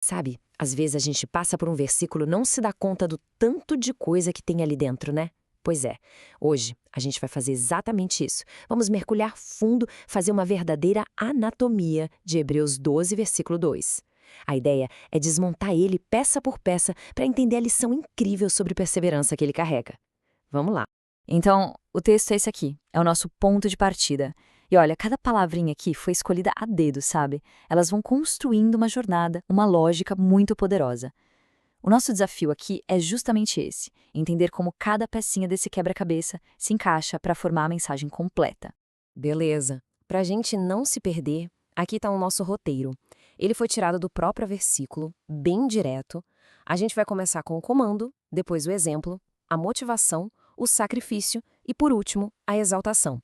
Sabe, às vezes a gente passa por um versículo e não se dá conta do tanto de coisa que tem ali dentro, né? Pois é, hoje a gente vai fazer exatamente isso. Vamos mergulhar fundo, fazer uma verdadeira anatomia de Hebreus 12, versículo 2. A ideia é desmontar ele peça por peça para entender a lição incrível sobre perseverança que ele carrega. Vamos lá. Então, o texto é esse aqui, é o nosso ponto de partida. E olha, cada palavrinha aqui foi escolhida a dedo, sabe? Elas vão construindo uma jornada, uma lógica muito poderosa. O nosso desafio aqui é justamente esse, entender como cada pecinha desse quebra-cabeça se encaixa para formar a mensagem completa. Beleza. Para a gente não se perder, aqui está o nosso roteiro. Ele foi tirado do próprio versículo, bem direto. A gente vai começar com o comando, depois o exemplo, a motivação, o sacrifício e, por último, a exaltação.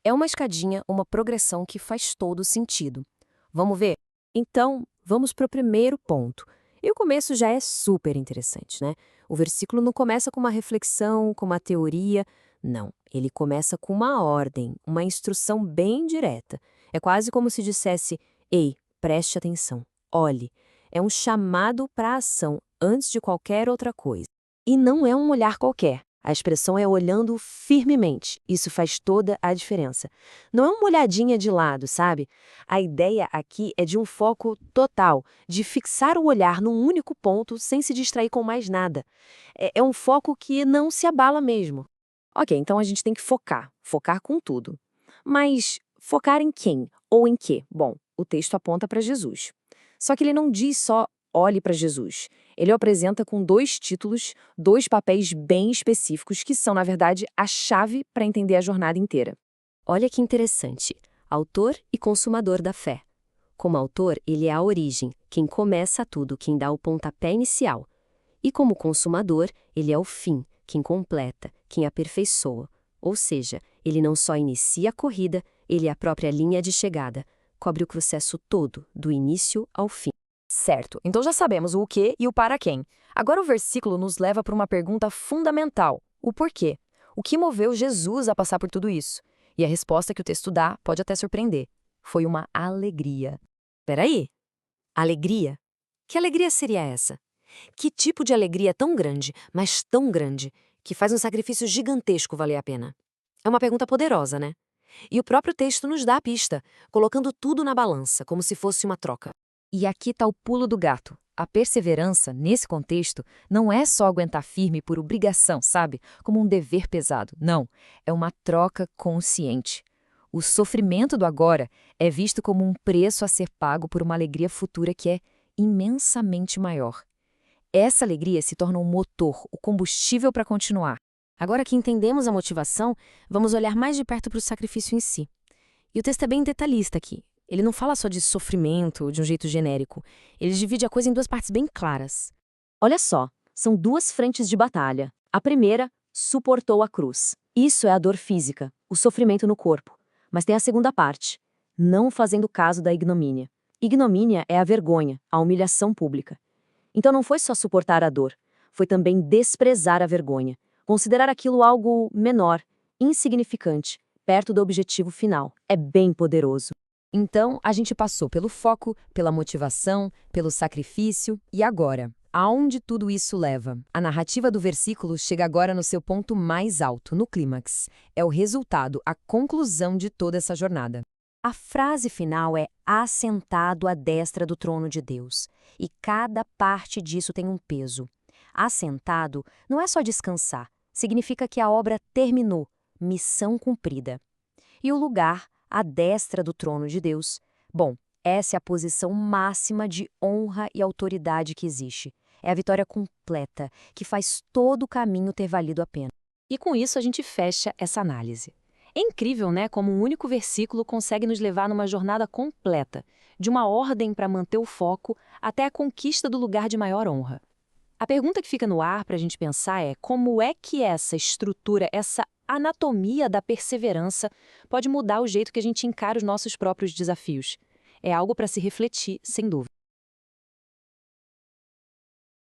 É uma escadinha, uma progressão que faz todo sentido. Vamos ver? Então, vamos para o primeiro ponto. E o começo já é super interessante, né? O versículo não começa com uma reflexão, com uma teoria. Não, ele começa com uma ordem, uma instrução bem direta. É quase como se dissesse: ei, preste atenção, olhe. É um chamado para a ação antes de qualquer outra coisa. E não é um olhar qualquer. A expressão é olhando firmemente. Isso faz toda a diferença. Não é uma olhadinha de lado, sabe? A ideia aqui é de um foco total, de fixar o olhar num único ponto sem se distrair com mais nada. É um foco que não se abala mesmo. Ok, então a gente tem que focar com tudo. Mas focar em quem ou em quê? Bom, o texto aponta para Jesus. Só que ele não diz só olhe para Jesus. Ele o apresenta com dois títulos, dois papéis bem específicos que são, na verdade, a chave para entender a jornada inteira. Olha que interessante. Autor e consumador da fé. Como autor, ele é a origem, quem começa tudo, quem dá o pontapé inicial. E como consumador, ele é o fim, quem completa, quem aperfeiçoa. Ou seja, ele não só inicia a corrida, ele é a própria linha de chegada, cobre o processo todo, do início ao fim. Certo, então já sabemos o que e o para quem. Agora o versículo nos leva para uma pergunta fundamental: o porquê? O que moveu Jesus a passar por tudo isso? E a resposta que o texto dá pode até surpreender. Foi uma alegria. Peraí, alegria? Que alegria seria essa? Que tipo de alegria tão grande, mas tão grande, que faz um sacrifício gigantesco valer a pena? É uma pergunta poderosa, né? E o próprio texto nos dá a pista, colocando tudo na balança, como se fosse uma troca. E aqui está o pulo do gato. A perseverança, nesse contexto, não é só aguentar firme por obrigação, sabe? Como um dever pesado. Não, é uma troca consciente. O sofrimento do agora é visto como um preço a ser pago por uma alegria futura que é imensamente maior. Essa alegria se torna um motor, o combustível para continuar. Agora que entendemos a motivação, vamos olhar mais de perto para o sacrifício em si. E o texto é bem detalhista aqui. Ele não fala só de sofrimento de um jeito genérico. Ele divide a coisa em duas partes bem claras. Olha só, são duas frentes de batalha. A primeira, suportou a cruz. Isso é a dor física, o sofrimento no corpo. Mas tem a segunda parte, não fazendo caso da ignomínia. Ignomínia é a vergonha, a humilhação pública. Então não foi só suportar a dor, foi também desprezar a vergonha, considerar aquilo algo menor, insignificante, perto do objetivo final. É bem poderoso. Então, a gente passou pelo foco, pela motivação, pelo sacrifício e agora, aonde tudo isso leva? A narrativa do versículo chega agora no seu ponto mais alto, no clímax. É o resultado, a conclusão de toda essa jornada. A frase final é assentado à destra do trono de Deus, e cada parte disso tem um peso. Assentado não é só descansar, significa que a obra terminou, missão cumprida. E o lugar, à destra do trono de Deus, bom, essa é a posição máxima de honra e autoridade que existe. É a vitória completa, que faz todo o caminho ter valido a pena. E com isso a gente fecha essa análise. É incrível, né, como um único versículo consegue nos levar numa jornada completa, de uma ordem para manter o foco até a conquista do lugar de maior honra. A pergunta que fica no ar para a gente pensar é como é que essa estrutura, essa anatomia da perseverança pode mudar o jeito que a gente encara os nossos próprios desafios. É algo para se refletir, sem dúvida.